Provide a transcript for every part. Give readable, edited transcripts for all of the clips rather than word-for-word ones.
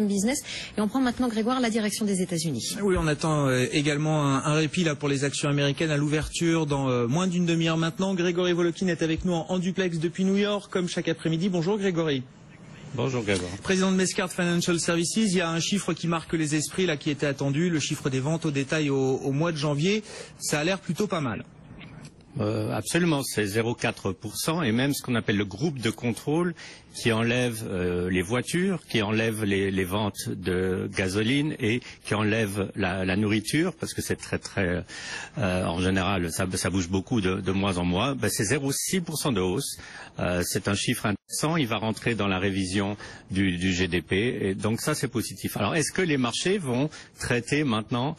Business. Et on prend maintenant, Grégoire, la direction des États-Unis. Oui, on attend également un répit là pour les actions américaines à l'ouverture dans moins d'une demi-heure maintenant. Grégory Volokin est avec nous en duplex depuis New York, comme chaque après-midi. Bonjour Grégory. Bonjour Grégory. Président de Mescart Financial Services, il y a un chiffre qui marque les esprits là qui était attendu, le chiffre des ventes au détail au mois de janvier. Ça a l'air plutôt pas mal. Absolument, c'est 0,4% et même ce qu'on appelle le groupe de contrôle qui enlève les voitures, qui enlève les ventes de gasoline et qui enlève la nourriture, parce que c'est très en général ça bouge beaucoup de mois en mois. C'est 0,6% de hausse. C'est un chiffre intéressant. Il va rentrer dans la révision du GDP et donc ça c'est positif. Alors est-ce que les marchés vont traiter maintenant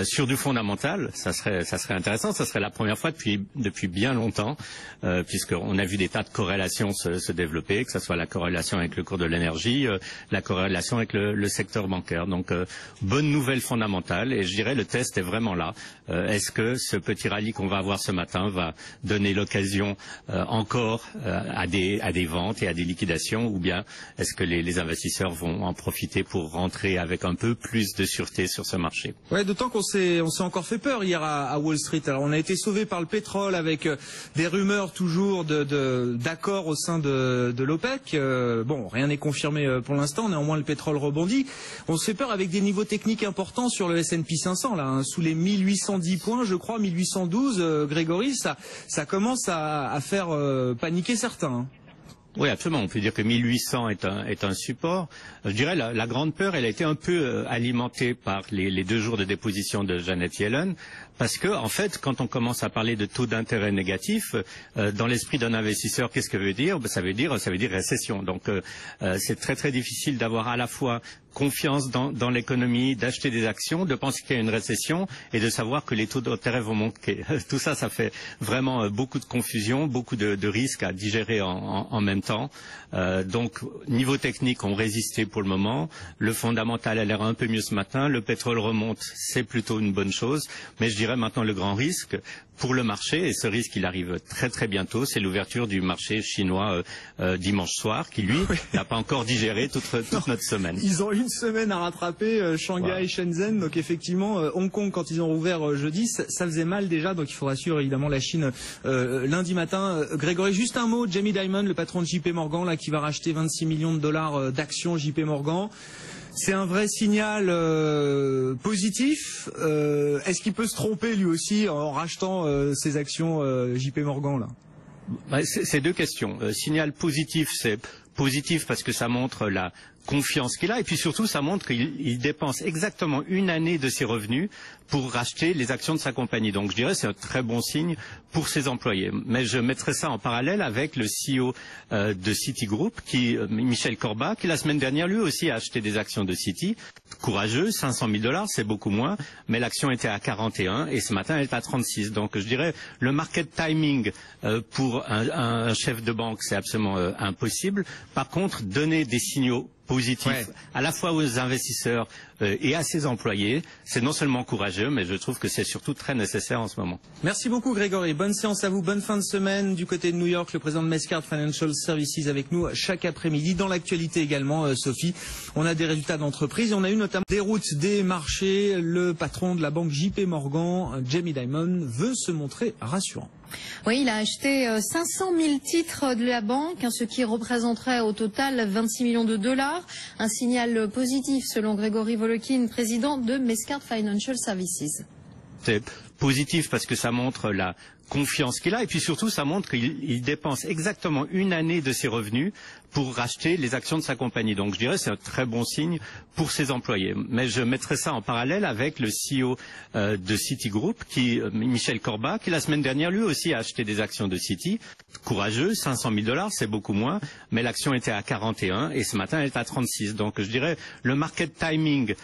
sur du fondamental? Ça serait intéressant. Ça serait la première fois depuis bien longtemps, puisqu'on a vu des tas de corrélations se développer, que ce soit la corrélation avec le cours de l'énergie, la corrélation avec le secteur bancaire. Donc, bonne nouvelle fondamentale, et je dirais le test est vraiment là. Est-ce que ce petit rallye qu'on va avoir ce matin va donner l'occasion encore à des ventes et à des liquidations, ou bien est-ce que les investisseurs vont en profiter pour rentrer avec un peu plus de sûreté sur ce marché? Ouais, d'autant qu'on s'est encore fait peur hier à Wall Street. Alors, on a été sauvé par le pétrole avec des rumeurs toujours d'accord au sein de l'OPEC. Bon, rien n'est confirmé pour l'instant, néanmoins le pétrole rebondit. On se fait peur avec des niveaux techniques importants sur le S&P 500, là, hein, sous les 1810 points, je crois, 1812, Grégory, ça commence à faire paniquer certains. Hein. Oui, absolument. On peut dire que 1800 est un support. Je dirais la grande peur, elle a été un peu alimentée par les 2 jours de déposition de Janet Yellen, parce que en fait, quand on commence à parler de taux d'intérêt négatif, dans l'esprit d'un investisseur, qu'est-ce que veut dire? Ça veut dire récession. Donc, c'est très difficile d'avoir à la fois confiance dans l'économie, d'acheter des actions, de penser qu'il y a une récession et de savoir que les taux d'intérêt vont monter. Tout ça, ça fait vraiment beaucoup de confusion, beaucoup de risques à digérer en même temps. Donc, niveau technique, on résistait pour le moment. Le fondamental a l'air un peu mieux ce matin. Le pétrole remonte, c'est plutôt une bonne chose. Mais je dirais maintenant le grand risque pour le marché, et ce risque il arrive très bientôt, c'est l'ouverture du marché chinois dimanche soir, qui lui n'a pas encore digéré toute notre semaine. Ils ont une semaine à rattraper, Shanghai, Shenzhen, donc effectivement Hong Kong quand ils ont rouvert jeudi, ça faisait mal déjà, donc il faudra suivre évidemment la Chine lundi matin. Grégory, juste un mot, Jamie Dimon, le patron de JP Morgan, là, qui va racheter 26 millions de dollars d'actions JP Morgan. C'est un vrai signal positif. Est-ce qu'il peut se tromper lui aussi en rachetant ses actions JP Morgan là? C'est 2 questions. Signal positif, c'est positif parce que ça montre la confiance qu'il a, et puis surtout ça montre qu'il dépense exactement une année de ses revenus pour racheter les actions de sa compagnie. Donc je dirais c'est un très bon signe pour ses employés. Mais je mettrai ça en parallèle avec le CEO de Citigroup, Michel Corba, qui la semaine dernière lui aussi a acheté des actions de Citi. Courageux, 500 000 $, c'est beaucoup moins, mais l'action était à 41 et ce matin elle est à 36. Donc je dirais le market timing pour un chef de banque c'est absolument impossible. Par contre, donner des signaux positif à la fois aux investisseurs et à ses employés, c'est non seulement courageux, mais je trouve que c'est surtout très nécessaire en ce moment. Merci beaucoup Grégory, bonne séance à vous, bonne fin de semaine du côté de New York, le président de Mescart Financial Services avec nous chaque après-midi. Dans l'actualité également, Sophie, on a des résultats d'entreprise, on a eu notamment des routes, des marchés, le patron de la banque JP Morgan, Jamie Dimon, veut se montrer rassurant. Oui, il a acheté 500 000 titres de la banque, ce qui représenterait au total 26 millions de dollars. Un signal positif selon Grégory Volokin, président de Mescart Financial Services. C'est positif parce que ça montre la confiance qu'il a, et puis surtout ça montre qu'il dépense exactement une année de ses revenus pour racheter les actions de sa compagnie. Donc je dirais c'est un très bon signe pour ses employés. Mais je mettrai ça en parallèle avec le CEO de Citigroup, Michel Corba, qui la semaine dernière lui aussi a acheté des actions de Citi. Courageux, 500 000 $, c'est beaucoup moins, mais l'action était à 41 et ce matin elle est à 36. Donc je dirais le market timing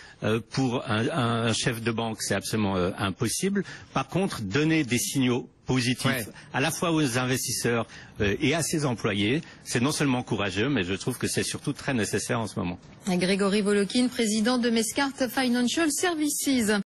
pour un chef de banque c'est absolument impossible. Par contre, donner des signaux positif à la fois aux investisseurs et à ses employés, c'est non seulement courageux, mais je trouve que c'est surtout très nécessaire en ce moment. Grégory Volokin, président de Mescart Financial Services.